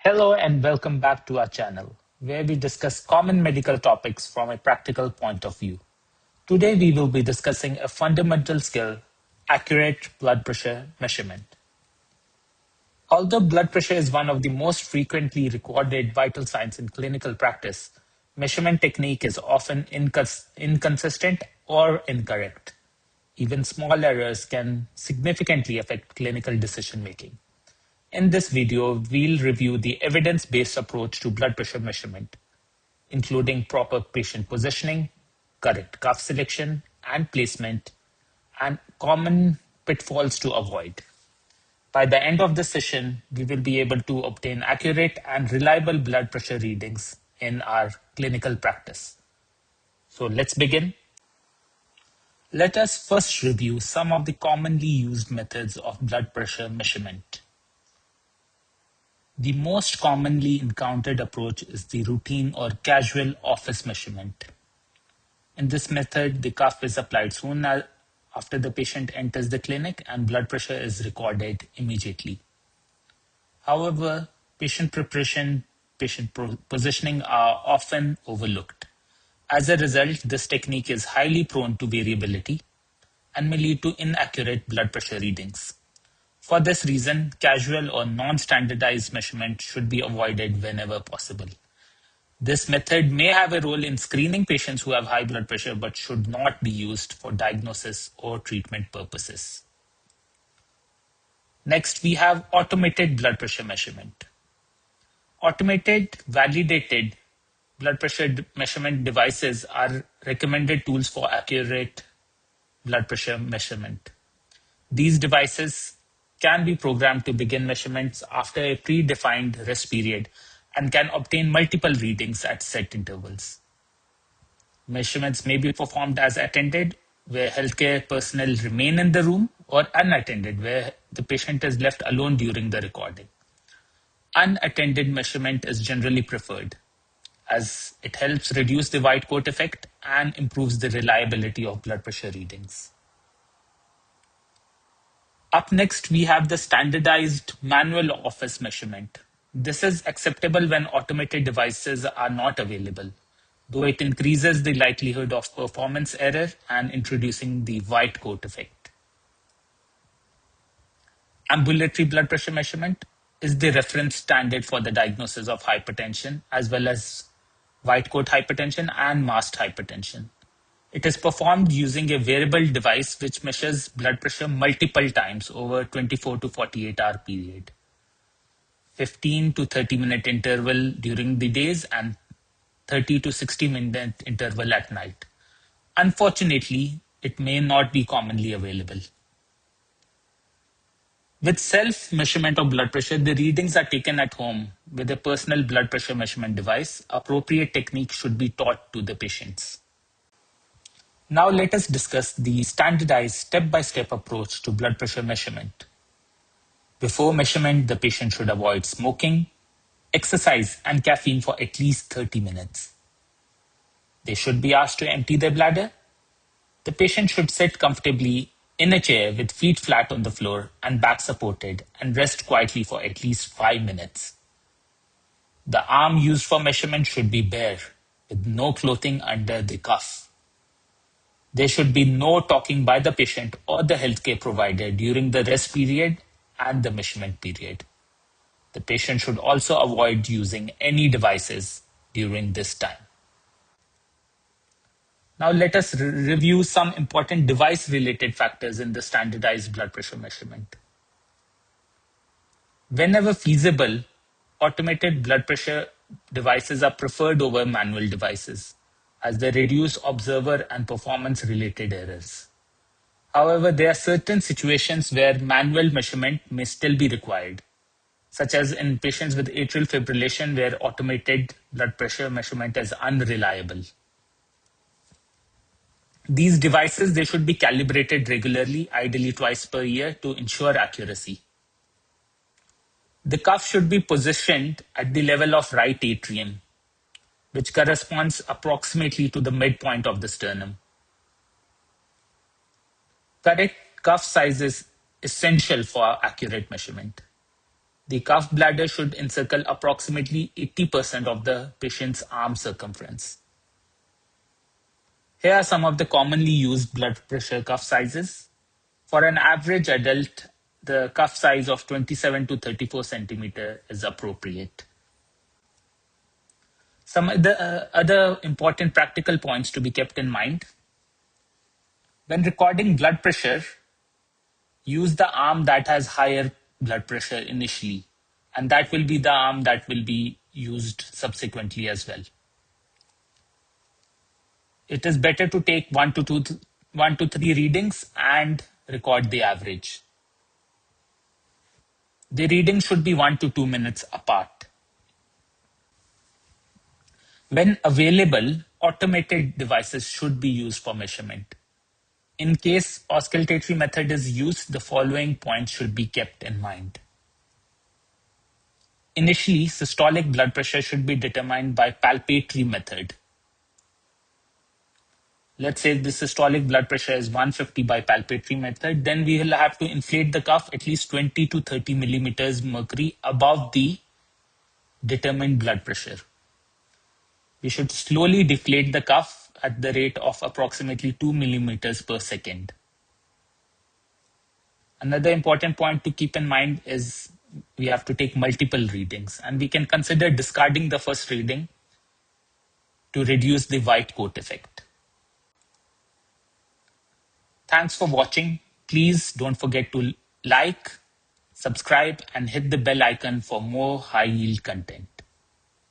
Hello and welcome back to our channel, where we discuss common medical topics from a practical point of view. Today we will be discussing a fundamental skill, accurate blood pressure measurement. Although blood pressure is one of the most frequently recorded vital signs in clinical practice, measurement technique is often inconsistent or incorrect. Even small errors can significantly affect clinical decision making. In this video, we'll review the evidence-based approach to blood pressure measurement, including proper patient positioning, correct cuff selection and placement, and common pitfalls to avoid. By the end of the session, we will be able to obtain accurate and reliable blood pressure readings in our clinical practice. So let's begin. Let us first review some of the commonly used methods of blood pressure measurement. The most commonly encountered approach is the routine or casual office measurement. In this method, the cuff is applied soon after the patient enters the clinic and blood pressure is recorded immediately. However, patient preparation, positioning are often overlooked. As a result, this technique is highly prone to variability and may lead to inaccurate blood pressure readings. For this reason, casual or non-standardized measurement should be avoided whenever possible. This method may have a role in screening patients who have high blood pressure but should not be used for diagnosis or treatment purposes. Next, we have automated blood pressure measurement. Automated, validated blood pressure measurement devices are recommended tools for accurate blood pressure measurement. These devices can be programmed to begin measurements after a predefined rest period and can obtain multiple readings at set intervals. Measurements may be performed as attended, where healthcare personnel remain in the room, or unattended, where the patient is left alone during the recording. Unattended measurement is generally preferred, as it helps reduce the white coat effect and improves the reliability of blood pressure readings. Up next, we have the standardized manual office measurement. This is acceptable when automated devices are not available, though it increases the likelihood of performance error and introducing the white coat effect. Ambulatory blood pressure measurement is the reference standard for the diagnosis of hypertension, as well as white coat hypertension and masked hypertension. It is performed using a wearable device which measures blood pressure multiple times over 24 to 48-hour period, 15 to 30-minute interval during the days and 30 to 60-minute interval at night. Unfortunately, it may not be commonly available. With self-measurement of blood pressure, the readings are taken at home with a personal blood pressure measurement device. Appropriate technique should be taught to the patients. Now let us discuss the standardized step-by-step approach to blood pressure measurement. Before measurement, the patient should avoid smoking, exercise, and caffeine for at least 30 minutes. They should be asked to empty their bladder. The patient should sit comfortably in a chair with feet flat on the floor and back supported and rest quietly for at least 5 minutes. The arm used for measurement should be bare, with no clothing under the cuff. There should be no talking by the patient or the healthcare provider during the rest period and the measurement period. The patient should also avoid using any devices during this time. Now let us review some important device-related factors in the standardized blood pressure measurement. Whenever feasible, automated blood pressure devices are preferred over manual devices, as they reduce observer and performance-related errors. However, there are certain situations where manual measurement may still be required, such as in patients with atrial fibrillation where automated blood pressure measurement is unreliable. These devices, they should be calibrated regularly, ideally twice per year, to ensure accuracy. The cuff should be positioned at the level of right atrium, which corresponds approximately to the midpoint of the sternum. Correct cuff size is essential for accurate measurement. The cuff bladder should encircle approximately 80% of the patient's arm circumference. Here are some of the commonly used blood pressure cuff sizes. For an average adult, the cuff size of 27 to 34 centimeter is appropriate. Some of the other important practical points to be kept in mind. When recording blood pressure, use the arm that has higher blood pressure initially, and that will be the arm that will be used subsequently as well. It is better to take 1 to 3 readings and record the average. The reading should be 1 to 2 minutes apart. When available, automated devices should be used for measurement. In case auscultatory method is used, the following points should be kept in mind. Initially, systolic blood pressure should be determined by palpatory method. Let's say the systolic blood pressure is 150 by palpatory method, then we will have to inflate the cuff at least 20 to 30 millimeters mercury above the determined blood pressure. We should slowly deflate the cuff at the rate of approximately 2 millimeters per second. Another important point to keep in mind is we have to take multiple readings, and we can consider discarding the first reading to reduce the white coat effect. Thanks for watching. Please don't forget to like, subscribe, and hit the bell icon for more high yield content.